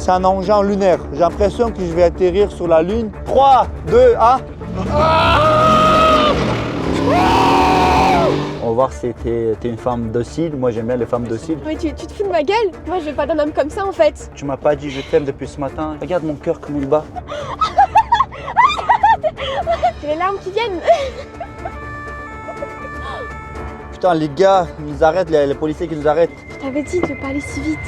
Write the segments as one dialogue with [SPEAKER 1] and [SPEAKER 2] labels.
[SPEAKER 1] C'est un engin lunaire. J'ai l'impression que je vais atterrir sur la Lune. 3, 2, 1. On va voir si t'es une femme docile. Moi, j'aime bien les femmes dociles.
[SPEAKER 2] Mais tu te fous de ma gueule? Moi, je veux pas d'un homme comme ça, en fait.
[SPEAKER 1] Tu m'as pas dit je t'aime depuis ce matin. Regarde mon cœur comme il bat.
[SPEAKER 2] C'est les larmes qui viennent.
[SPEAKER 1] Putain, les gars, ils nous arrêtent, les policiers qui nous arrêtent.
[SPEAKER 2] Je t'avais dit de pas aller si vite.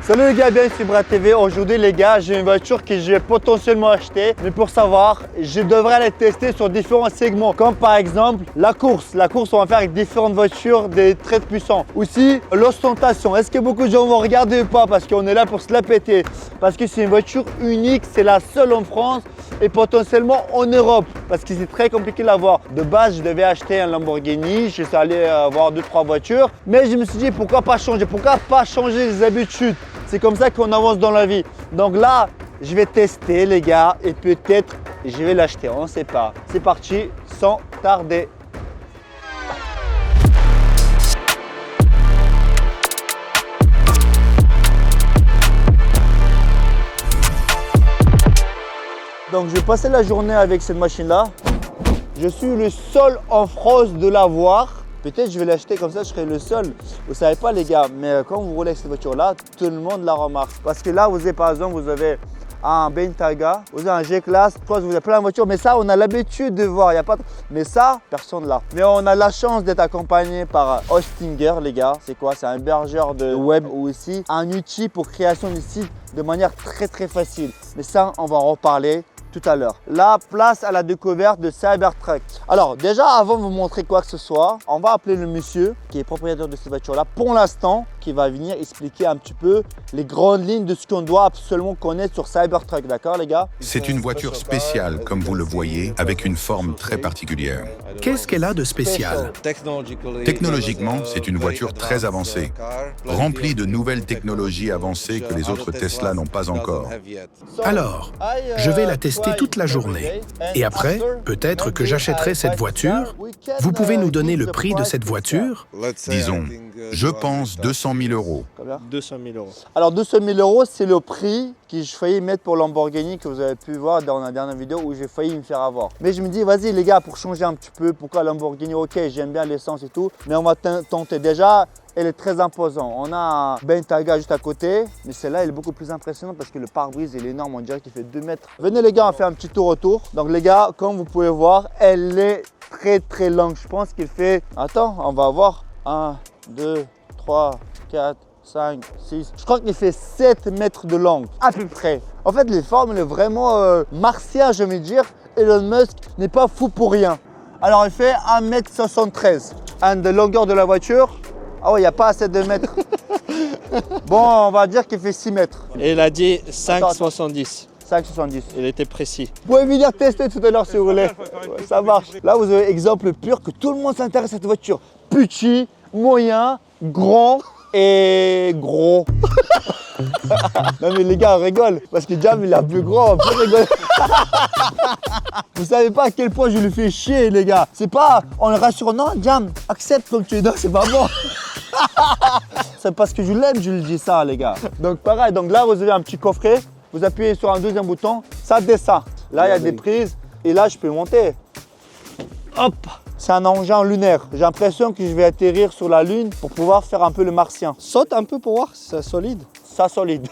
[SPEAKER 1] Salut les gars, bienvenue sur Brad TV. Aujourd'hui les gars, j'ai une voiture que je vais potentiellement acheter. Mais pour savoir, je devrais la tester sur différents segments. Comme par exemple la course. La course, on va faire avec différentes voitures, des très puissants. Aussi, l'ostentation. Est-ce que beaucoup de gens vont regarder ou pas? Parce qu'on est là pour se la péter. Parce que c'est une voiture unique, c'est la seule en France et potentiellement en Europe. Parce que c'est très compliqué de l'avoir. De base, je devais acheter un Lamborghini. Je suis allé voir 2-3 voitures. Mais je me suis dit, pourquoi pas changer? Pourquoi pas changer les habitudes? C'est comme ça qu'on avance dans la vie. Donc là, je vais tester les gars et peut-être je vais l'acheter, on ne sait pas. C'est parti, sans tarder. Donc je vais passer la journée avec cette machine-là. Je suis le seul en France de l'avoir. Peut-être je vais l'acheter comme ça, je serai le seul. Vous ne savez pas les gars, mais quand vous roulez avec cette voiture-là, tout le monde la remarque. Parce que là, vous avez par exemple, vous avez un Bentayga, vous avez un G-Class, vous avez plein de voitures. Mais ça, on a l'habitude de voir. Y a pas de... Mais ça, personne là. Mais on a la chance d'être accompagné par Hostinger les gars. C'est quoi? C'est un hébergeur de web ou aussi un outil pour création de sites de manière très facile. Mais ça, on va en reparler tout à l'heure. La place à la découverte de Cybertruck. Alors déjà, avant de vous montrer quoi que ce soit, on va appeler le monsieur qui est propriétaire de cette voiture-là pour l'instant, qui va venir expliquer un petit peu les grandes lignes de ce qu'on doit absolument connaître sur Cybertruck, d'accord les gars?
[SPEAKER 3] C'est une voiture spéciale, comme vous le voyez, avec une forme très particulière.
[SPEAKER 4] Qu'est-ce qu'elle a de spécial?
[SPEAKER 3] Technologiquement, c'est une voiture très avancée, remplie de nouvelles technologies avancées que les autres Tesla n'ont pas encore.
[SPEAKER 4] Alors, je vais la tester toute la journée. Et après, peut-être que j'achèterai cette voiture. Vous pouvez nous donner le prix de cette voiture?
[SPEAKER 3] Disons, je pense 200 000 euros.
[SPEAKER 5] 200 000 euros.
[SPEAKER 1] Alors 200 000 euros, c'est le prix que je failli mettre pour Lamborghini que vous avez pu voir dans la dernière vidéo où j'ai failli me faire avoir. Mais je me dis, vas-y les gars, pour changer un petit peu, pourquoi Lamborghini? Ok, j'aime bien l'essence et tout, mais on va tenter. Déjà, elle est très imposante. On a un Bentayga juste à côté, mais celle-là, elle est beaucoup plus impressionnante parce que le pare-brise, il est énorme, on dirait qu'il fait 2 mètres. Venez les gars, on fait un petit tour autour. Donc les gars, comme vous pouvez voir, elle est très longue. Je pense qu'il fait... Attends, on va voir. 1, 2, 3, 4, 5, 6. Je crois qu'il fait 7 mètres de longue, à peu près. En fait, les formes, elle est vraiment martiale, je vais dire. Elon Musk n'est pas fou pour rien. Alors, il fait 1m73. De longueur de la voiture. Ah ouais, il n'y a pas assez de mètres. Bon, on va dire qu'il fait 6 mètres.
[SPEAKER 5] Et il a dit 5,70.
[SPEAKER 1] 5,70.
[SPEAKER 5] Il était précis.
[SPEAKER 1] Vous pouvez venir tester tout à l'heure si vous voulez. Ouais, ça marche. Là, vous avez exemple pur que tout le monde s'intéresse à cette voiture. Petit, moyen, grand et gros. Non mais les gars, on rigole. Parce que Jam, il est plus grand, on peut rigoler. Vous savez pas à quel point je lui fais chier les gars. C'est pas en le rassurant, non Jam, accepte comme tu es, non c'est pas bon. C'est parce que je l'aime, je lui dis ça les gars. Donc pareil, donc là vous avez un petit coffret. Vous appuyez sur un deuxième bouton, ça descend. Là, il y a des prises et là, je peux monter. Hop! C'est un engin lunaire. J'ai l'impression que je vais atterrir sur la Lune pour pouvoir faire un peu le martien.
[SPEAKER 5] Saute un peu pour voir si c'est solide.
[SPEAKER 1] Ça solide.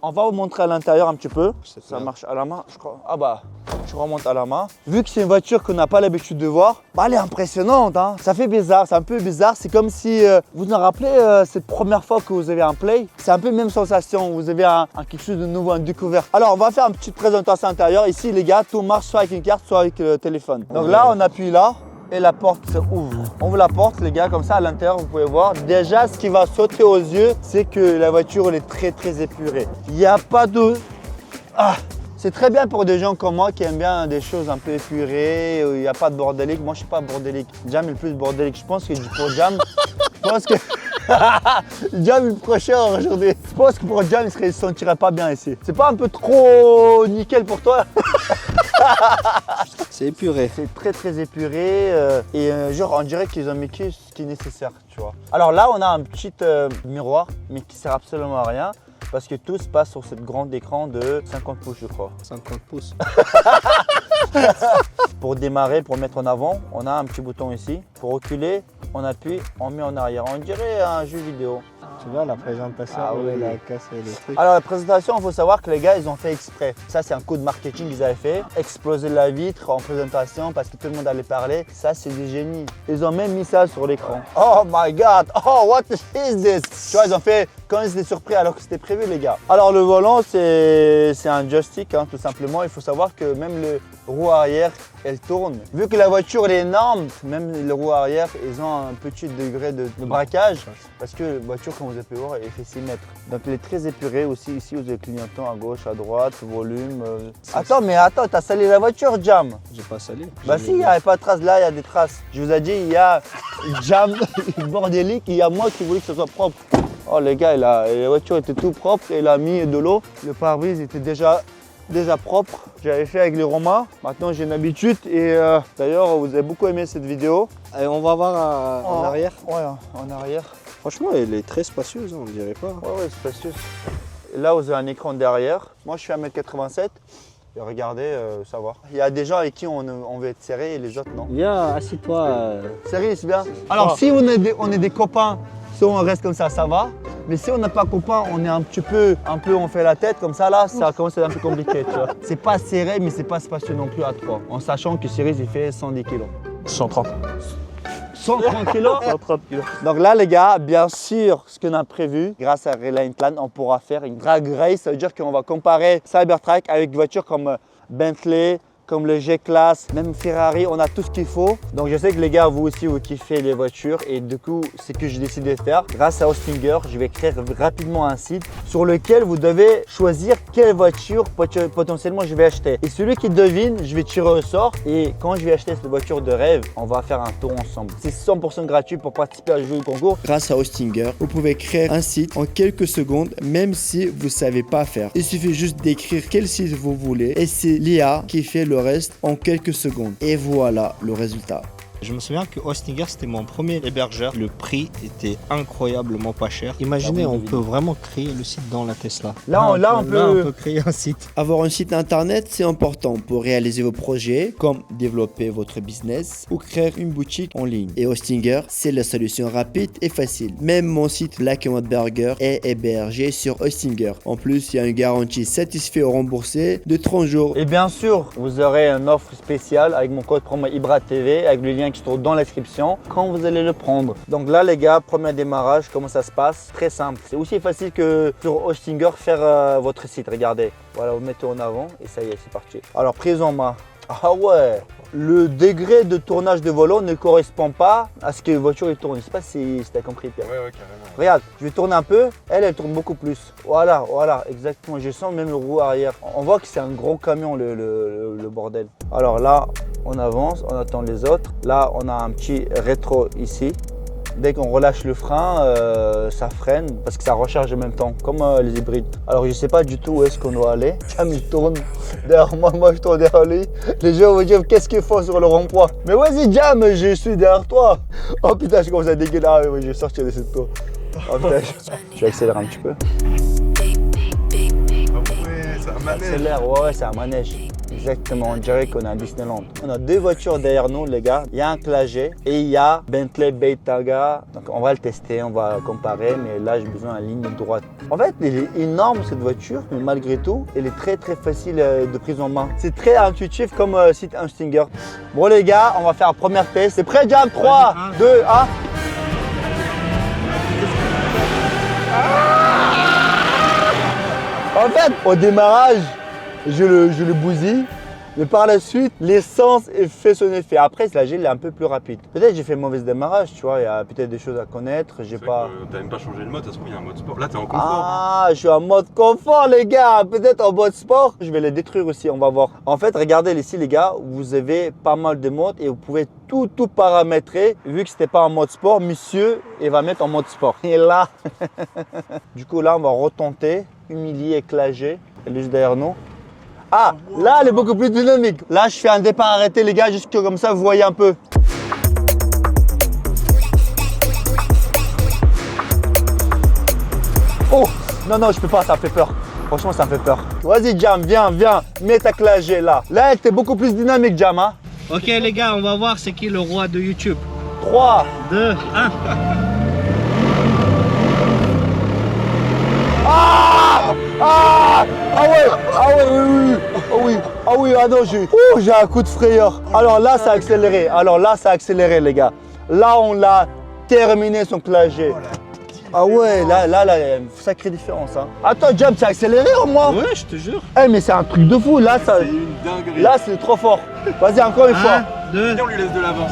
[SPEAKER 1] On va vous montrer à l'intérieur un petit peu. Ça marche à la main, je crois. Ah bah, je remonte à la main. Vu que c'est une voiture qu'on n'a pas l'habitude de voir, bah elle est impressionnante. Hein. Ça fait bizarre, c'est un peu bizarre. C'est comme si, vous vous rappelez cette première fois que vous avez un Play. C'est un peu la même sensation. Vous avez quelque chose de nouveau, une découverte. Alors, on va faire une petite présentation intérieure. Ici, les gars, tout marche soit avec une carte, soit avec le téléphone. Donc là, on appuie là. Et la porte s'ouvre. On ouvre la porte les gars, comme ça à l'intérieur vous pouvez voir. Déjà ce qui va sauter aux yeux, c'est que la voiture elle est très épurée. Il n'y a pas de... C'est très bien pour des gens comme moi qui aiment bien des choses un peu épurées, où il n'y a pas de bordélique. Moi je suis pas bordélique. Jam est le plus bordélique. Je pense que pour Jam, je pense que... Jam est le prochain aujourd'hui. Je pense que pour Jam il se sentirait pas bien ici. C'est pas un peu trop nickel pour toi?
[SPEAKER 5] C'est épuré.
[SPEAKER 1] C'est très très épuré genre on dirait qu'ils ont mis que ce qui est nécessaire, tu vois. Alors là on a un petit miroir mais qui sert absolument à rien parce que tout se passe sur ce grand écran de 50 pouces je crois.
[SPEAKER 5] 50 pouces.
[SPEAKER 1] Pour démarrer, pour mettre en avant, on a un petit bouton ici. Pour reculer, on appuie, on met en arrière. On dirait un jeu vidéo.
[SPEAKER 5] Tu vois la présentation
[SPEAKER 1] Ah
[SPEAKER 5] où
[SPEAKER 1] oui.
[SPEAKER 5] il a cassé les trucs.
[SPEAKER 1] Alors la présentation, il faut savoir que les gars, ils ont fait exprès. Ça, c'est un coup de marketing qu'ils avaient fait. Exploser la vitre en présentation parce que tout le monde allait parler. Ça, c'est du génie. Ils ont même mis ça sur l'écran. Oh my God! Oh, what is this? Tu vois, ils ont fait quand ils étaient surpris alors que c'était prévu, les gars. Alors le volant, c'est un joystick, hein, tout simplement. Il faut savoir que même le roue arrière, elle tourne. Vu que la voiture elle est énorme, même les roues arrière, ils ont un petit degré de braquage. Parce que la voiture, comme vous avez pu voir, elle fait 6 mètres. Donc elle est très épurée aussi. Ici, vous avez clignotant à gauche, à droite, volume. Attends, t'as salé la voiture, Jam?
[SPEAKER 5] J'ai pas salé.
[SPEAKER 1] Bah si, il n'y avait pas de traces. Là, il y a des traces. Je vous ai dit, il y a Jam bordélique, il y a moi qui voulais que ce soit propre. Oh les gars, la voiture était tout propre, il a mis de l'eau. Le pare-brise était déjà propre. J'avais fait avec les Romains. Maintenant, j'ai une habitude et d'ailleurs, vous avez beaucoup aimé cette vidéo.
[SPEAKER 5] Et on va voir en arrière.
[SPEAKER 1] Ouais, en arrière.
[SPEAKER 5] Franchement, elle est très spacieuse, on dirait pas.
[SPEAKER 1] Ouais, spacieuse. Et là, vous avez un écran derrière. Moi, je suis à 1m87. Et regardez, ça va. Il y a des gens avec qui on veut être serré et les autres, non.
[SPEAKER 5] Viens, assis-toi.
[SPEAKER 1] Sérieux, c'est bien. Alors, si on est des copains, si on reste comme ça va. Mais si on n'a pas copain, on est un peu, on fait la tête comme ça, là, ça commence à être un peu compliqué, tu vois. C'est pas serré, mais c'est pas spacieux non plus à 3. En sachant que Cyril, il fait 110 kg.
[SPEAKER 5] 130.
[SPEAKER 1] 130 kg
[SPEAKER 5] 130 kg.
[SPEAKER 1] Donc là, les gars, bien sûr, ce qu'on a prévu, grâce à Reline Plan, on pourra faire une drag race. Ça veut dire qu'on va comparer Cybertruck avec des voitures comme Bentley, comme le G-Class, même Ferrari, on a tout ce qu'il faut. Donc je sais que les gars, vous aussi, vous kiffez les voitures et du coup, c'est ce que j'ai décidé de faire. Grâce à Hostinger, je vais créer rapidement un site sur lequel vous devez choisir quelle voiture potentiellement je vais acheter. Et celui qui devine, je vais tirer au sort et quand je vais acheter cette voiture de rêve, on va faire un tour ensemble. C'est 100% gratuit pour participer à jeu du concours.
[SPEAKER 6] Grâce à Hostinger, vous pouvez créer un site en quelques secondes, même si vous ne savez pas faire. Il suffit juste d'écrire quel site vous voulez et c'est l'IA qui fait le reste en quelques secondes. Et voilà le résultat.
[SPEAKER 5] Je me souviens que Hostinger, c'était mon premier hébergeur. Le prix était incroyablement pas cher. Imaginez, on peut vraiment créer le site dans la Tesla.
[SPEAKER 1] Là, on peut
[SPEAKER 5] créer un site.
[SPEAKER 6] Avoir un site internet, c'est important pour réaliser vos projets, comme développer votre business ou créer une boutique en ligne. Et Hostinger, c'est la solution rapide et facile. Même mon site Black & White Burger est hébergé sur Hostinger. En plus, il y a une garantie satisfait ou remboursé de 30 jours.
[SPEAKER 1] Et bien sûr, vous aurez une offre spéciale avec mon code promo IBRATV, avec le lien qui se trouve dans la description quand vous allez le prendre. Donc là les gars, premier démarrage, comment ça se passe? Très simple. C'est aussi facile que sur Hostinger faire votre site. Regardez, voilà, vous mettez en avant et ça y est, c'est parti. Alors prise en main. Ah ouais, le degré de tournage de volant ne correspond pas à ce que la voiture il tourne. Je sais pas si tu as compris, Pierre.
[SPEAKER 7] Ouais, carrément.
[SPEAKER 1] Regarde, je vais tourner un peu, elle tourne beaucoup plus. Voilà, exactement. Je sens même le roue arrière. On voit que c'est un gros camion le bordel. Alors là, on avance, on attend les autres. Là, on a un petit rétro ici. Dès qu'on relâche le frein, ça freine parce que ça recharge en même temps, comme les hybrides. Alors je sais pas du tout où est-ce qu'on doit aller. Jam il tourne derrière moi je tourne derrière lui. Les gens vont dire qu'est-ce qu'ils font sur le rond-point. Mais vas-y Jam, je suis derrière toi. Oh putain, je commence à dégueuler. Ah oui, je vais sortir de cette tour. Oh putain, je vais accélérer un petit peu.
[SPEAKER 7] Ouais, c'est un manège.
[SPEAKER 1] Accélère, ouais, c'est un manège. Exactement, on dirait qu'on est à Disneyland. On a deux voitures derrière nous, les gars. Il y a un Clagé et il y a Bentley Bentayga. Donc on va le tester, on va comparer, mais là j'ai besoin d'une ligne droite. En fait, elle est énorme cette voiture, mais malgré tout, elle est très facile de prise en main. C'est très intuitif comme site Hostinger. Bon les gars, on va faire un premier test. C'est prêt, Jam? 3, 2, 1. En fait, au démarrage, je le bousille, mais par la suite, l'essence fait son effet. Après, la gel est un peu plus rapide. Peut-être que j'ai fait mauvais démarrage, tu vois, il y a peut-être des choses à connaître, j'ai pas...
[SPEAKER 7] T'as même pas changé le mode, ça se trouve, il y a un mode sport. Là, t'es en confort.
[SPEAKER 1] Ah, je suis en mode confort, les gars. Peut-être en mode sport. Je vais les détruire aussi, on va voir. En fait, regardez ici, les gars, vous avez pas mal de modes et vous pouvez tout paramétrer. Vu que c'était pas en mode sport, monsieur, il va mettre en mode sport. Et là, du coup, là, on va retenter, humilier, éclager. Elle est juste derrière nous. Ah, là, elle est beaucoup plus dynamique. Là, je fais un départ arrêté, les gars, juste que comme ça, vous voyez un peu. Oh, non, non, je peux pas, ça me fait peur. Franchement, ça me fait peur. Vas-y, Jam, viens, mets ta classe G là. Là, elle était beaucoup plus dynamique, Jam, hein.
[SPEAKER 5] Ok les gars, on va voir c'est qui le roi de YouTube.
[SPEAKER 1] 3,
[SPEAKER 5] 2, 1.
[SPEAKER 1] Ah ouais, oui, ah oui, ah non, j'ai un coup de frayeur. Alors là, ça a accéléré, les gars. Là, on l'a terminé son clavier. Ah ouais, là, il y a une sacrée différence. Hein. Attends, Jump, c'est accéléré au moins?
[SPEAKER 5] Ouais, je te jure.
[SPEAKER 1] Eh, mais c'est un truc de fou, là, ça.
[SPEAKER 7] C'est une dinguerie.
[SPEAKER 1] Là, c'est trop fort. Vas-y, encore une fois.
[SPEAKER 5] 1, 2.
[SPEAKER 7] On lui laisse de l'avance.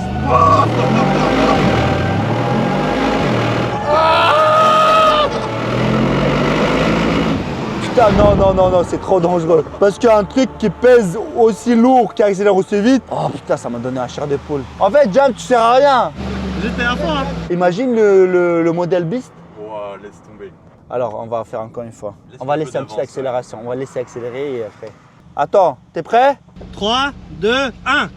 [SPEAKER 1] Putain, non, c'est trop dangereux. Parce qu'un truc qui pèse aussi lourd, qui accélère aussi vite. Oh putain, ça m'a donné un chair d'épaule. En fait, Jump, tu sers à rien.
[SPEAKER 5] J'étais à fond. Hein.
[SPEAKER 1] Imagine le modèle Beast.
[SPEAKER 7] Wow, laisse tomber.
[SPEAKER 1] Alors, on va faire encore une fois.
[SPEAKER 7] Laisse
[SPEAKER 1] On va
[SPEAKER 7] un peu
[SPEAKER 1] laisser une petite
[SPEAKER 7] d'avance,
[SPEAKER 1] accélération. On va laisser accélérer et après. Attends, t'es prêt?
[SPEAKER 5] 3, 2, 1.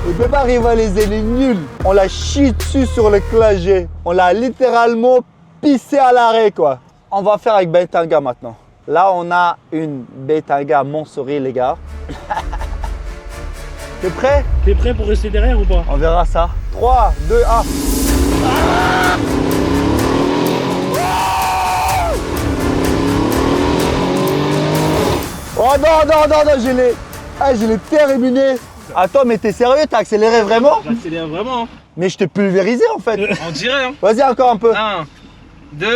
[SPEAKER 1] Il peut pas rivaliser, il est nul. On l'a chié dessus sur le clavier. On l'a littéralement pissé à l'arrêt, quoi. On va faire avec Bentenga maintenant. Là, on a une Bentenga Montsouris, les gars. T'es prêt?
[SPEAKER 5] T'es prêt pour rester derrière ou pas?
[SPEAKER 1] On verra ça. 3, 2, 1. Oh non, je l'ai terminé. Attends, mais t'es sérieux? T'as accéléré vraiment?
[SPEAKER 5] J'accélère vraiment.
[SPEAKER 1] Mais je t'ai pulvérisé en fait.
[SPEAKER 5] On dirait. Hein.
[SPEAKER 1] Vas-y, encore un peu.
[SPEAKER 5] 1, 2.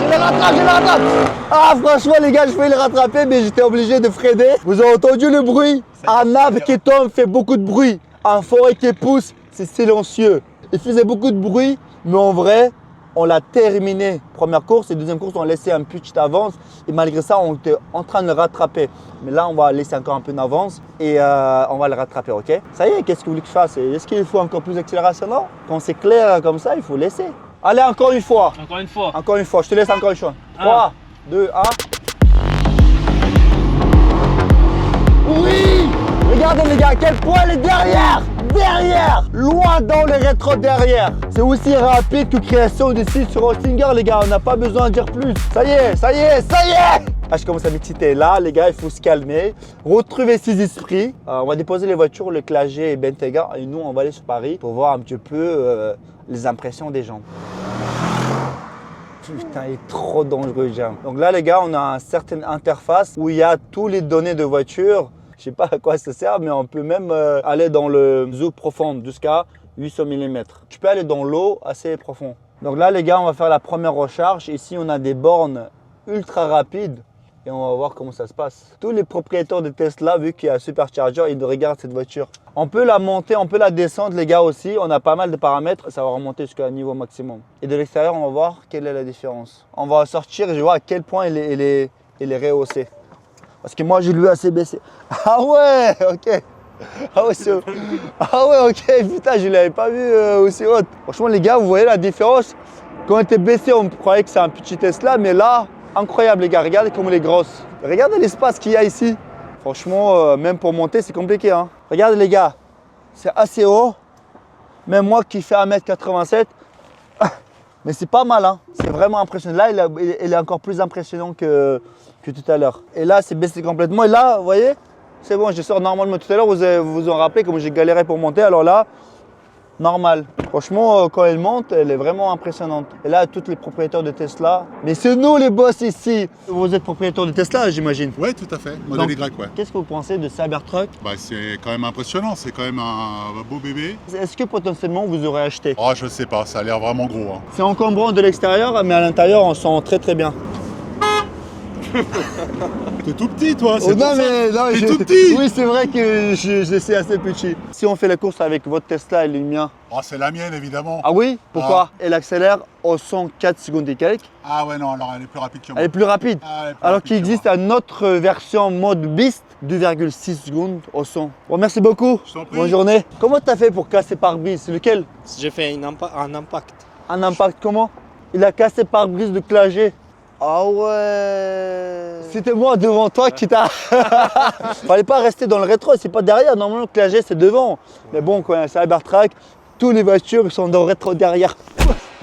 [SPEAKER 1] Je le rattrape. Ah, franchement, les gars, je voulais le rattraper, mais j'étais obligé de freiner. Vous avez entendu le bruit? Un arbre qui tombe fait beaucoup de bruit. Un forêt qui pousse, c'est silencieux. Il faisait beaucoup de bruit, mais en vrai, on l'a terminé. Première course et deuxième course, on a laissé un petit avance. Et malgré ça, on était en train de le rattraper. Mais là, on va laisser encore un peu d'avance et on va le rattraper, ok? Ça y est, qu'est-ce que vous voulez que je fasse? Est-ce qu'il faut encore plus d'accélération? Non? Quand c'est clair comme ça, il faut laisser. Allez, encore une fois. Encore une fois, je te laisse encore une fois. 3, 2, 1. Oui! Regardez les gars, à quel point elle est derrière! Loin dans les rétros derrière. C'est aussi rapide que création de site sur Hostinger, les gars. On n'a pas besoin de dire plus. Ça y est. Ah, je commence à m'exciter. Là, les gars, il faut se calmer. Retrouver ses esprits. On va déposer les voitures, le Clagé et Bentenga. Et nous, on va aller sur Paris pour voir un petit peu les impressions des gens. Putain, il est trop dangereux, Jam. Donc là, les gars, on a une certaine interface où il y a tous les données de voiture. Je sais pas à quoi ça sert, mais on peut même aller dans le zoom profond jusqu'à 800 mm. Tu peux aller dans l'eau assez profond. Donc là, les gars, on va faire la première recharge. Ici, on a des bornes ultra rapides et on va voir comment ça se passe. Tous les propriétaires de Tesla, vu qu'il y a un supercharger, ils regardent cette voiture. On peut la monter, on peut la descendre, les gars aussi. On a pas mal de paramètres, ça va remonter jusqu'à un niveau maximum. Et de l'extérieur, on va voir quelle est la différence. On va sortir et je vois à quel point il est rehaussé. Parce que moi, j'ai lu assez baissé. Ah ouais, ok. Ah ouais, ok. Putain, je ne l'avais pas vu aussi haute. Franchement, les gars, vous voyez la différence? Quand elle était baissée, on croyait que c'est un petit Tesla. Mais là, incroyable, les gars. Regardez comme elle est grosse. Regardez l'espace qu'il y a ici. Franchement, même pour monter, c'est compliqué. Hein. Regardez, les gars. C'est assez haut. Même moi qui fais 1m87. Mais c'est pas mal. Hein. C'est vraiment impressionnant. Là, il est encore plus impressionnant que tout à l'heure. Et là, c'est baissé complètement. Et là, vous voyez, c'est bon, je sors normalement tout à l'heure. Vous vous en rappelez comme j'ai galéré pour monter. Alors là, normal. Franchement, quand elle monte, elle est vraiment impressionnante. Et là, tous les propriétaires de Tesla. Mais c'est nous les boss ici. Vous êtes propriétaire de Tesla, j'imagine?
[SPEAKER 8] Oui, tout à fait. Modèle Y, ouais.
[SPEAKER 1] Qu'est-ce que vous pensez de Cybertruck?
[SPEAKER 8] Bah, c'est quand même impressionnant. C'est quand même un beau bébé.
[SPEAKER 1] Est-ce que potentiellement vous aurez acheté?
[SPEAKER 8] Oh, je sais pas. Ça a l'air vraiment gros. Hein.
[SPEAKER 1] C'est encombrant de l'extérieur, mais à l'intérieur, on sent très très bien.
[SPEAKER 8] T'es tout petit, toi.
[SPEAKER 1] Oh, non, mais non,
[SPEAKER 8] T'es tout petit.
[SPEAKER 1] Oui, c'est vrai que je suis assez petit. Si on fait la course avec votre Tesla et le mien.
[SPEAKER 8] Oh, c'est la mienne, évidemment.
[SPEAKER 1] Ah oui? Pourquoi? Elle accélère au 104 secondes et quelques.
[SPEAKER 8] Ah ouais, non, alors elle est plus rapide que moi.
[SPEAKER 1] Elle est plus rapide.
[SPEAKER 8] Ah, elle est plus
[SPEAKER 1] Alors
[SPEAKER 8] rapide
[SPEAKER 1] qu'il
[SPEAKER 8] que
[SPEAKER 1] existe
[SPEAKER 8] moi.
[SPEAKER 1] une autre version mode Beast, 2,6 secondes au 100. Bon, merci beaucoup.
[SPEAKER 8] Je t'en prie.
[SPEAKER 1] Bonne journée. Comment t'as fait pour casser pare-brise? Lequel?
[SPEAKER 5] J'ai fait un impact.
[SPEAKER 1] Un impact comment? Il a cassé pare-brise de Clagé. Ah ouais. C'était moi devant toi qui t'a. Fallait pas rester dans le rétro, c'est pas derrière. Normalement, Clagé c'est devant. Mais bon, quand il y a un Cybertruck, toutes les voitures sont dans le rétro derrière.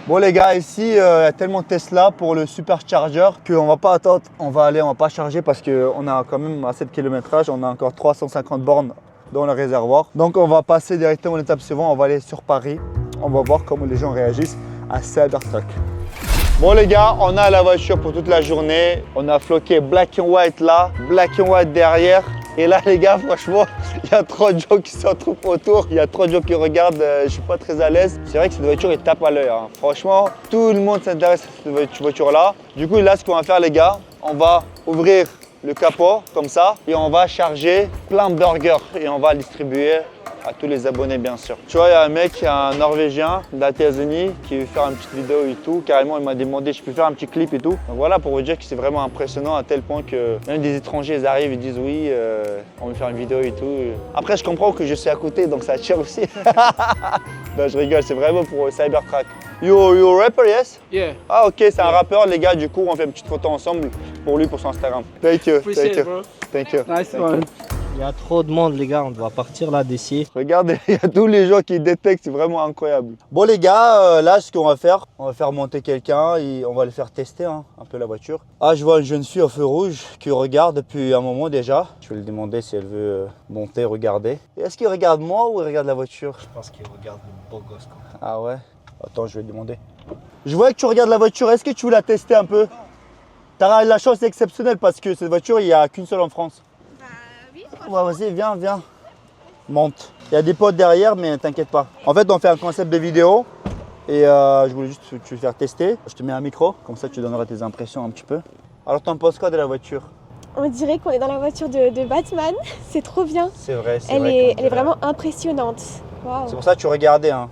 [SPEAKER 1] Bon les gars, ici il y a tellement de Tesla pour le supercharger qu'on va pas attendre. On va pas charger parce qu'on a quand même assez de kilométrage. On a encore 350 bornes dans le réservoir. Donc on va passer directement à l'étape suivante. On va aller sur Paris. On va voir comment les gens réagissent à Cybertruck. Bon les gars, on a la voiture pour toute la journée. On a floqué black and white là, black and white derrière. Et là les gars, franchement, il y a trop de gens qui se retrouvent autour. Il y a trop de gens qui regardent, je suis pas très à l'aise. C'est vrai que cette voiture, elle tape à l'œil. Hein. Franchement, tout le monde s'intéresse à cette voiture là. Du coup là, ce qu'on va faire les gars, on va ouvrir le capot comme ça et on va charger plein de burgers et on va le distribuer à tous les abonnés bien sûr. Tu vois, il y a un mec, un Norvégien des États-Unis qui veut faire une petite vidéo et tout. Carrément, il m'a demandé je peux faire un petit clip et tout. Donc voilà, pour vous dire que c'est vraiment impressionnant à tel point que même des étrangers ils arrivent et disent oui, on veut faire une vidéo et tout. Après, je comprends que je suis à côté, donc ça attire aussi. Non, je rigole, c'est vraiment pour Cybertruck. You rapper, yes?
[SPEAKER 9] Yeah.
[SPEAKER 1] Ah ok, c'est un rappeur les gars, du coup on fait une petite photo ensemble pour lui, pour son Instagram. Thank you,
[SPEAKER 9] Appreciate
[SPEAKER 1] thank
[SPEAKER 9] it,
[SPEAKER 1] you,
[SPEAKER 9] bro.
[SPEAKER 1] thank you.
[SPEAKER 9] Nice
[SPEAKER 1] Thank
[SPEAKER 9] one.
[SPEAKER 1] you.
[SPEAKER 5] Il y a trop de monde les gars, on doit partir là d'ici.
[SPEAKER 1] Regardez, il y a tous les gens qui détectent, c'est vraiment incroyable. Bon les gars, là ce qu'on va faire monter quelqu'un et on va le faire tester un peu la voiture. Ah, je vois une jeune fille au feu rouge qui regarde depuis un moment déjà. Je vais lui demander si elle veut monter, regarder. Est-ce qu'il regarde moi ou il regarde la voiture?
[SPEAKER 5] Je pense qu'il regarde le beau gosse quoi.
[SPEAKER 1] Ah ouais? Attends, je vais lui demander. Je vois que tu regardes la voiture, est-ce que tu veux la tester un peu? T'as la chance exceptionnelle parce que cette voiture, il n'y a qu'une seule en France.
[SPEAKER 2] Bah oui.
[SPEAKER 1] Ouais, vas-y, viens, viens. Monte. Il y a des potes derrière, mais t'inquiète pas. En fait, on fait un concept de vidéo et je voulais juste te faire tester. Je te mets un micro, comme ça tu donneras tes impressions un petit peu. Alors, t'en penses quoi de la voiture?
[SPEAKER 2] On dirait qu'on est dans la voiture de Batman. C'est trop bien.
[SPEAKER 1] C'est vrai, c'est
[SPEAKER 2] Elle
[SPEAKER 1] vrai.
[SPEAKER 2] est,
[SPEAKER 1] qu'on
[SPEAKER 2] elle est
[SPEAKER 1] dirait.
[SPEAKER 2] vraiment impressionnante. Waouh.
[SPEAKER 1] C'est pour ça que tu regardais. Hein.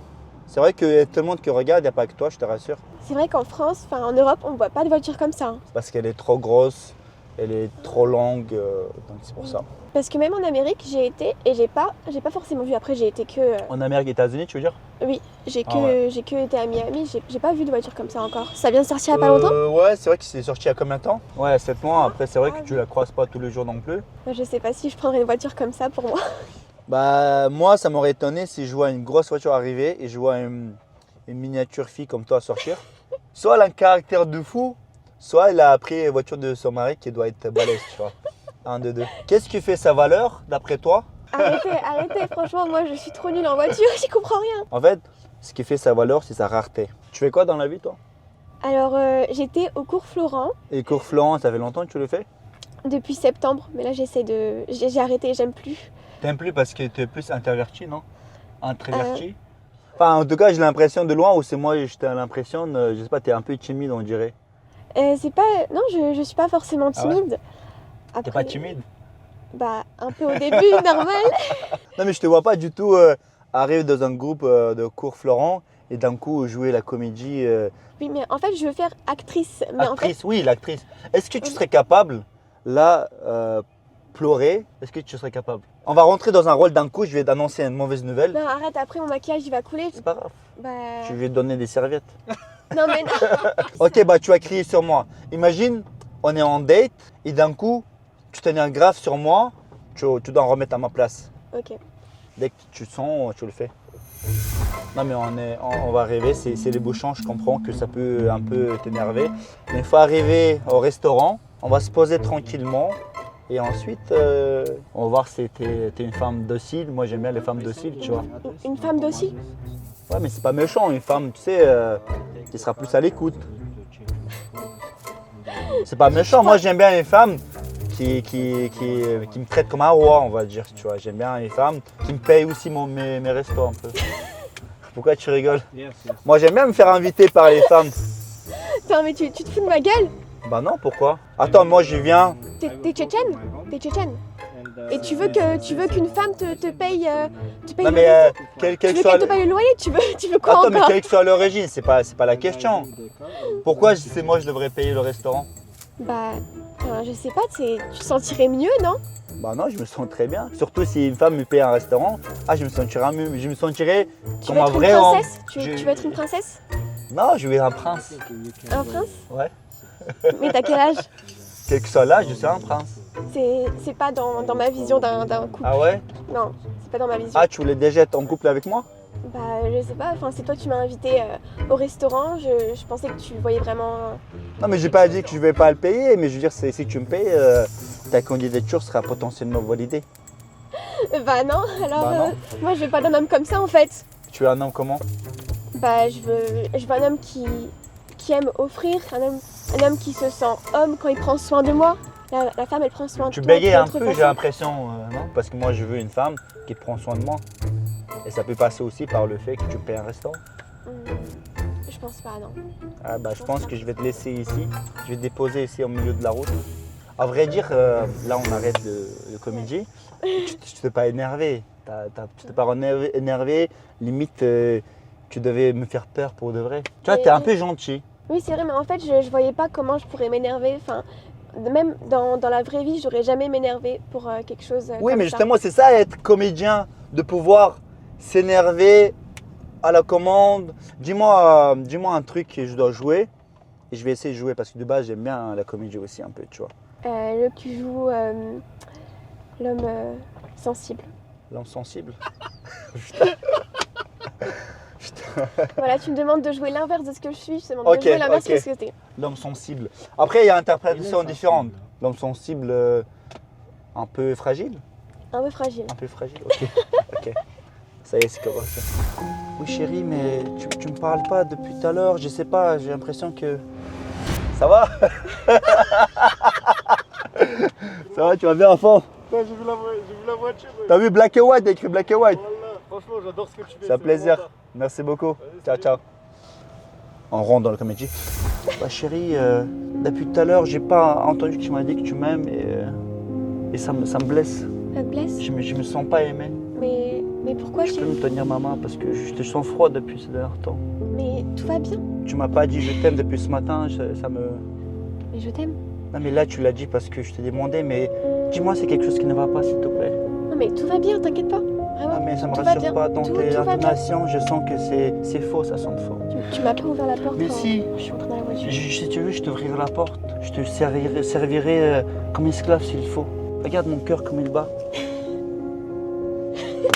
[SPEAKER 1] C'est vrai qu'il y a tout le monde qui regarde, il n'y a pas que toi, je te rassure.
[SPEAKER 2] C'est vrai qu'en France, enfin en Europe, on ne voit pas de voiture comme ça. Hein.
[SPEAKER 1] C'est parce qu'elle est trop grosse, elle est trop longue, donc c'est pour ça.
[SPEAKER 2] Parce que même en Amérique, j'ai été et j'ai pas forcément vu. Après, j'ai été que.
[SPEAKER 1] En Amérique et États-Unis, tu veux dire?
[SPEAKER 2] Oui, j'ai que,
[SPEAKER 1] Ah ouais.
[SPEAKER 2] j'ai que été à Miami. J'ai pas vu de voiture comme ça encore. Ça vient de sortir il y a pas longtemps?
[SPEAKER 1] Ouais, c'est vrai que c'est sorti il y a combien de temps? Ouais, 7 mois. Après, c'est vrai que tu la croises pas tous les jours non plus.
[SPEAKER 2] Je sais pas si je prendrais une voiture comme ça pour moi.
[SPEAKER 1] Bah, moi, ça m'aurait étonné si je vois une grosse voiture arriver et je vois une miniature fille comme toi sortir. Soit elle a un caractère de fou, soit elle a pris la voiture de son mari qui doit être balèze, tu vois. Un de deux. Qu'est-ce qui fait sa valeur, d'après toi?
[SPEAKER 2] Arrêtez, franchement, moi je suis trop nulle en voiture, j'y comprends rien.
[SPEAKER 1] En fait, ce qui fait sa valeur, c'est sa rareté. Tu fais quoi dans la vie, toi?
[SPEAKER 2] Alors, j'étais au cours Florent
[SPEAKER 1] Et cours Florent, ça fait longtemps que tu le fais?
[SPEAKER 2] depuis septembre, mais là j'ai arrêté, j'aime plus.
[SPEAKER 1] T'aimes plus parce que tu es plus introverti, non? Introverti? Enfin, en tout cas, j'ai l'impression de loin, ou c'est moi, j'ai l'impression, je sais pas, tu es un peu timide, on dirait.
[SPEAKER 2] C'est pas. Non, je suis pas forcément
[SPEAKER 1] Ah ouais?
[SPEAKER 2] timide.
[SPEAKER 1] T'es
[SPEAKER 2] Après,
[SPEAKER 1] pas timide?
[SPEAKER 2] Bah, un peu au début, normal.
[SPEAKER 1] Non, mais je te vois pas du tout arriver dans un groupe de cours Florent et d'un coup jouer la comédie.
[SPEAKER 2] Oui, mais en fait, je veux faire actrice. Mais
[SPEAKER 1] Actrice, oui, l'actrice. Est-ce que tu serais capable, là, pleurer? Est-ce que tu serais capable? On va rentrer dans un rôle d'un coup, je vais t'annoncer une mauvaise nouvelle.
[SPEAKER 2] Non, arrête, après mon maquillage il va couler.
[SPEAKER 1] C'est pas grave,
[SPEAKER 2] Bah.
[SPEAKER 1] je vais te donner des serviettes.
[SPEAKER 2] Non, mais non.
[SPEAKER 1] Ok, bah tu vas crier sur moi. Imagine, on est en date et d'un coup, tu t'énerves grave sur moi, tu dois en remettre à ma place.
[SPEAKER 2] Ok.
[SPEAKER 1] Dès que tu sens, tu le fais. Non mais on va arriver, c'est les bouchons, je comprends que ça peut un peu t'énerver. Mais il faut arriver au restaurant, on va se poser tranquillement et ensuite on va voir si t'es une femme docile. Moi j'aime bien les femmes dociles, tu vois.
[SPEAKER 2] Une femme docile?
[SPEAKER 1] Ouais mais c'est pas méchant, une femme, tu sais, qui sera plus à l'écoute. C'est pas méchant, moi j'aime bien une femme qui me traite comme un roi, on va dire, tu vois. J'aime bien une femme qui me paye aussi mes restos un peu. Pourquoi tu rigoles? Moi j'aime bien me faire inviter par les femmes.
[SPEAKER 2] Attends, mais tu te fous de ma gueule?
[SPEAKER 1] Bah non, pourquoi? Attends, moi je viens.
[SPEAKER 2] T'es tchétchène? T'es tchétchène. Et tu veux qu'une femme te paye,
[SPEAKER 1] Non
[SPEAKER 2] le
[SPEAKER 1] mais
[SPEAKER 2] resto?
[SPEAKER 1] quel
[SPEAKER 2] Tu veux
[SPEAKER 1] que soit
[SPEAKER 2] qu'elle te paye le loyer? Tu veux quoi
[SPEAKER 1] Attends, mais
[SPEAKER 2] encore?
[SPEAKER 1] quelle que soit l'origine, c'est pas la question. Pourquoi c'est moi je devrais payer le restaurant?
[SPEAKER 2] Bah, je sais pas, tu te sentirais mieux, non?
[SPEAKER 1] Bah non, je me sens très bien. Surtout si une femme me paye un restaurant, je me sentirais mieux. Je me sentirais
[SPEAKER 2] Tu
[SPEAKER 1] comme
[SPEAKER 2] veux
[SPEAKER 1] un
[SPEAKER 2] être une
[SPEAKER 1] vrai homme.
[SPEAKER 2] princesse? Tu veux être une princesse?
[SPEAKER 1] Non, je veux être un prince.
[SPEAKER 2] Un prince?
[SPEAKER 1] Ouais.
[SPEAKER 2] Mais t'as quel âge?
[SPEAKER 1] Quel que soit l'âge, je suis un prince.
[SPEAKER 2] C'est pas dans ma vision d'un couple.
[SPEAKER 1] Ah ouais?
[SPEAKER 2] Non, c'est pas dans ma vision.
[SPEAKER 1] Ah, tu voulais déjà être en couple avec moi?
[SPEAKER 2] Bah, je sais pas, enfin, c'est toi qui m'as invité au restaurant, je pensais que tu voyais vraiment...
[SPEAKER 1] Non, mais j'ai pas dit que je vais pas le payer, mais je veux dire, si tu me payes, ta candidature sera potentiellement validée.
[SPEAKER 2] Bah non, alors
[SPEAKER 1] Bah non.
[SPEAKER 2] moi je veux pas d'un homme comme ça en fait.
[SPEAKER 1] Tu es un homme comment?
[SPEAKER 2] Bah je veux un homme qui aime offrir, un homme qui se sent homme quand il prend soin de moi. La femme elle prend soin de
[SPEAKER 1] Tu
[SPEAKER 2] toi.
[SPEAKER 1] bégayes un
[SPEAKER 2] d'autre
[SPEAKER 1] peu, j'ai
[SPEAKER 2] façon.
[SPEAKER 1] l'impression, non? Parce que moi, je veux une femme qui prend soin de moi. Et ça peut passer aussi par le fait que tu me payes un restaurant.
[SPEAKER 2] Je pense pas, non.
[SPEAKER 1] Ah bah, je pense que je vais te laisser ici. Je vais te déposer ici au milieu de la route. À vrai dire, là, on arrête le comédie. Tu t'es pas énervé. Tu t'es pas énervé. Limite, tu devais me faire peur pour de vrai. Tu vois, t'es un peu gentil.
[SPEAKER 2] Oui c'est vrai, mais en fait je voyais pas comment je pourrais m'énerver. Enfin, même dans la vraie vie, j'aurais jamais m'énervé pour quelque chose
[SPEAKER 1] Oui,
[SPEAKER 2] comme
[SPEAKER 1] mais
[SPEAKER 2] ça.
[SPEAKER 1] justement, c'est ça être comédien, de pouvoir s'énerver à la commande. Dis-moi un truc que je dois jouer et je vais essayer de jouer parce que de base j'aime bien la comédie aussi un peu, tu vois.
[SPEAKER 2] L'homme qui joue l'homme sensible.
[SPEAKER 1] L'homme sensible.
[SPEAKER 2] Voilà, tu me demandes de jouer l'inverse de ce que je suis, je te demande
[SPEAKER 1] Ok,
[SPEAKER 2] de jouer l'inverse
[SPEAKER 1] ok.
[SPEAKER 2] de ce que t'es.
[SPEAKER 1] L'homme sensible. Après, il y a interprétations différentes. L'homme sensible, un peu fragile.
[SPEAKER 2] Un peu fragile.
[SPEAKER 1] Un peu fragile, ok. Ok. Ça y est, c'est comment ça. Oui, chérie, mais tu me parles pas depuis tout à l'heure. Je sais pas, j'ai l'impression que. Ça va? Ça va, tu vas bien, enfant?
[SPEAKER 7] J'ai vu la voiture.
[SPEAKER 1] T'as vu Black and White, t'as écrit Black and White?
[SPEAKER 7] Voilà, franchement, j'adore ce que tu fais.
[SPEAKER 1] C'est un plaisir. Merci beaucoup. Ciao, ciao. On rentre dans le comédie. Bah chérie, depuis tout à l'heure, j'ai pas entendu que tu m'as dit que tu m'aimes et ça me blesse.
[SPEAKER 2] Ça te blesse?
[SPEAKER 1] Je me sens pas aimé.
[SPEAKER 2] Mais pourquoi
[SPEAKER 1] Tu peux
[SPEAKER 2] chérie?
[SPEAKER 1] me tenir ma main parce que je te sens froid depuis ces derniers temps.
[SPEAKER 2] Mais tout va bien.
[SPEAKER 1] Tu m'as pas dit je t'aime depuis ce matin, ça me...
[SPEAKER 2] Mais je t'aime.
[SPEAKER 1] Non mais là tu l'as dit parce que je t'ai demandé, mais dis-moi c'est quelque chose qui ne va pas s'il te plaît.
[SPEAKER 2] Non mais tout va bien, t'inquiète pas. Vraiment.
[SPEAKER 1] Ah mais ça me
[SPEAKER 2] tout va
[SPEAKER 1] rassure
[SPEAKER 2] bien.
[SPEAKER 1] pas dans
[SPEAKER 2] Tout
[SPEAKER 1] tes
[SPEAKER 2] va bien.
[SPEAKER 1] intonations, je sens que c'est faux, ça sonne faux.
[SPEAKER 2] Tu m'as pas ouvert la porte
[SPEAKER 1] Mais
[SPEAKER 2] quand
[SPEAKER 1] si.
[SPEAKER 2] je suis entrée dans la voiture.
[SPEAKER 1] Si tu veux, je t'ouvrirai la porte. Je te servirai comme esclave s'il faut. Regarde mon cœur comme il bat.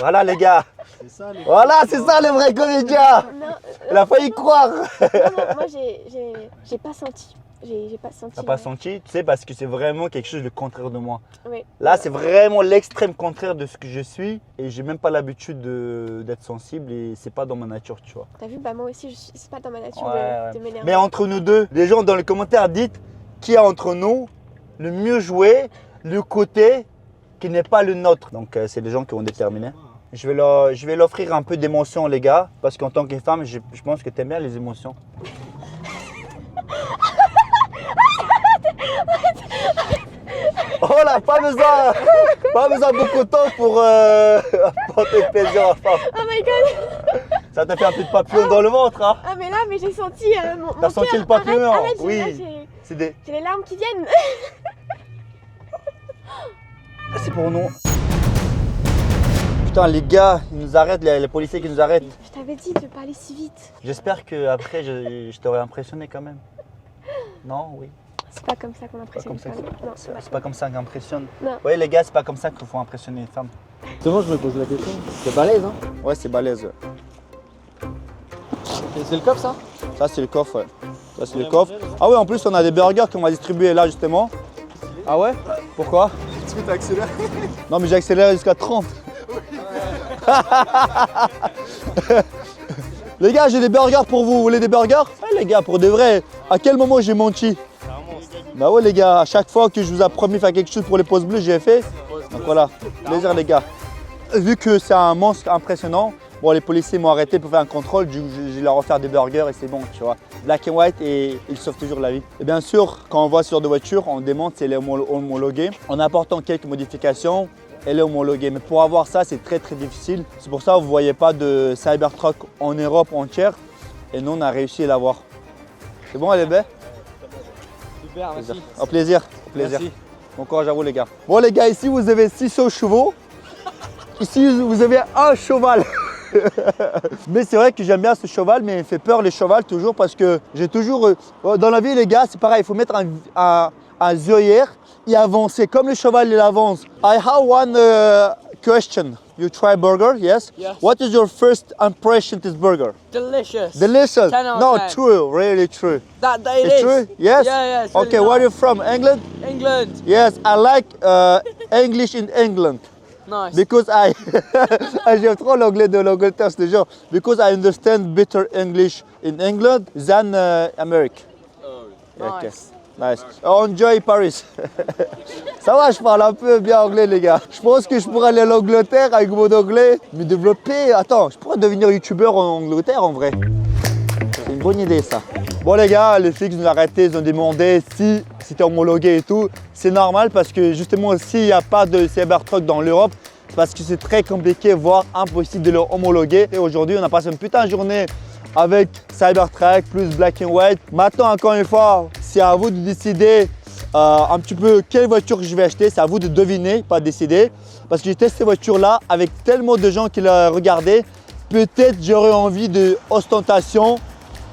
[SPEAKER 1] Voilà les gars. Voilà, c'est ça les vrais comédiens.
[SPEAKER 2] Non,
[SPEAKER 1] Il a failli croire.
[SPEAKER 2] moi j'ai pas senti. J'ai pas senti.
[SPEAKER 1] T'as pas senti, tu sais, parce que c'est vraiment quelque chose de contraire de moi.
[SPEAKER 2] Oui.
[SPEAKER 1] Là, c'est vraiment l'extrême contraire de ce que je suis et j'ai même pas l'habitude d'être sensible et c'est pas dans ma nature, tu vois.
[SPEAKER 2] T'as vu, bah moi aussi, c'est pas dans ma nature
[SPEAKER 1] Ouais,
[SPEAKER 2] de m'énerver.
[SPEAKER 1] Mais entre nous deux, les gens dans les commentaires, dites qui a entre nous le mieux joué, le côté qui n'est pas le nôtre. Donc, c'est les gens qui vont déterminer. Je vais l'offrir un peu d'émotion, les gars, parce qu'en tant que femme, je pense que t'aimes bien les émotions. Oh là, pas besoin de beaucoup de temps pour apporter plaisir à femme.
[SPEAKER 2] Oh my god.
[SPEAKER 1] Ça t'a fait un peu de papillon dans le ventre, hein?
[SPEAKER 2] Ah mais là, mais j'ai senti mon
[SPEAKER 1] T'as senti
[SPEAKER 2] cœur.
[SPEAKER 1] le papillon?
[SPEAKER 2] Arrête,
[SPEAKER 1] Oui.
[SPEAKER 2] là, j'ai
[SPEAKER 1] C'est des...
[SPEAKER 2] les larmes qui viennent.
[SPEAKER 1] C'est pour nous. Putain, les gars, ils nous arrêtent, les policiers qui nous arrêtent.
[SPEAKER 2] Je t'avais dit de pas aller si vite.
[SPEAKER 1] J'espère qu'après, je t'aurai impressionné quand même. Non, oui.
[SPEAKER 2] C'est pas comme ça qu'on
[SPEAKER 1] Pas
[SPEAKER 2] impressionne
[SPEAKER 1] comme ça.
[SPEAKER 2] les femmes. Non,
[SPEAKER 1] C'est pas comme ça qu'on impressionne.
[SPEAKER 2] Non.
[SPEAKER 1] Oui, les gars, c'est pas comme ça qu'il faut impressionner une femme.
[SPEAKER 9] Justement, je me pose la question. C'est balèze, hein?
[SPEAKER 1] Ouais, c'est balèze.
[SPEAKER 9] C'est le coffre, ça?
[SPEAKER 1] Ça, c'est le coffre, ouais. Ça, c'est le coffre. Ah ouais, en plus, on a des burgers qu'on va distribuer là, justement. Ah ouais? Pourquoi?
[SPEAKER 7] Parce que t'as accéléré.
[SPEAKER 1] Non, mais j'ai accéléré jusqu'à 30. Les gars, j'ai des burgers pour vous. Vous voulez des burgers? Ouais, les gars, pour de vrai. À quel moment j'ai menti? Bah ouais, les gars, à chaque fois que je vous ai promis faire quelque chose pour les pauses bleues, j'ai fait. Donc voilà, plaisir, les gars. Vu que c'est un monstre impressionnant, Bon, les policiers m'ont arrêté pour faire un contrôle, je vais leur offert des burgers et c'est bon, tu vois. Black and white et ils sauvent toujours la vie. Et bien sûr, quand on voit ce genre de voiture, on demande si elle est homologuée. En apportant quelques modifications, elle est homologuée. Mais pour avoir ça, c'est très difficile. C'est pour ça que vous ne voyez pas de Cybertruck en Europe entière. Et nous, on a réussi à l'avoir. C'est bon, elle est belle?
[SPEAKER 9] Super, merci.
[SPEAKER 1] Au plaisir. Au plaisir.
[SPEAKER 9] Merci.
[SPEAKER 1] Bon courage à vous, les gars. Bon, les gars, ici, vous avez 600 chevaux. Ici, vous avez un cheval. Mais c'est vrai que j'aime bien ce cheval, mais il fait peur les chevaux toujours parce que j'ai toujours... dans la vie, les gars, c'est pareil, il faut mettre un œillère et avancer comme le cheval il avance. I have one question. You try burger, yes?
[SPEAKER 9] Yes.
[SPEAKER 1] What is your first impression of this burger?
[SPEAKER 9] Delicious.
[SPEAKER 1] Delicious.
[SPEAKER 9] 10 out of
[SPEAKER 1] No,
[SPEAKER 9] 10.
[SPEAKER 1] true, really true.
[SPEAKER 9] That it
[SPEAKER 1] It's
[SPEAKER 9] is.
[SPEAKER 1] true? Yes?
[SPEAKER 9] Yeah, it's
[SPEAKER 1] Okay,
[SPEAKER 9] really
[SPEAKER 1] where are you
[SPEAKER 9] nice.
[SPEAKER 1] from? England?
[SPEAKER 9] England.
[SPEAKER 1] Yes, I like English in England.
[SPEAKER 9] Nice.
[SPEAKER 1] Because j'aime trop l'anglais de l'Angleterre, je te jure. Because I understand better English in England than America. Okay. Nice. Enjoy Paris. Ça va, je parle un peu bien anglais, les gars. Je pense que je pourrais aller à l'Angleterre avec mon anglais, me développer. Attends, je pourrais devenir youtubeur en Angleterre en vrai. C'est une bonne idée, ça. Bon, les gars, les flics nous ont arrêtés, ils ont demandé si c'était homologué et tout. C'est normal parce que justement, s'il n'y a pas de Cybertruck dans l'Europe, c'est parce que c'est très compliqué, voire impossible de le homologuer. Et aujourd'hui, on a passé une putain de journée avec Cybertruck plus Black and White. Maintenant, encore une fois, c'est à vous de décider un petit peu quelle voiture je vais acheter. C'est à vous de deviner, pas décider. Parce que j'ai testé cette voiture-là avec tellement de gens qui l'ont regardé. Peut-être j'aurais envie de ostentation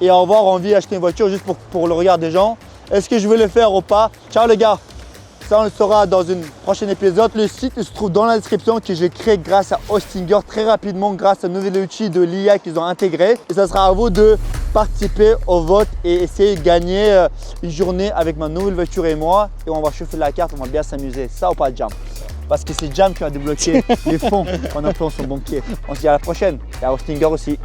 [SPEAKER 1] et avoir envie d'acheter une voiture juste pour le regard des gens. Est-ce que je vais le faire ou pas? Ciao les gars! Ça, on le saura dans un prochain épisode. Le site se trouve dans la description que j'ai créé grâce à Hostinger très rapidement grâce à un nouvel outil de l'IA qu'ils ont intégré. Et ça sera à vous de participer au vote et essayer de gagner une journée avec ma nouvelle voiture et moi. Et on va chauffer la carte, on va bien s'amuser. Ça ou pas Jam? Parce que c'est Jam qui a débloqué les fonds en appelant son banquier. On se dit à la prochaine et à Hostinger aussi.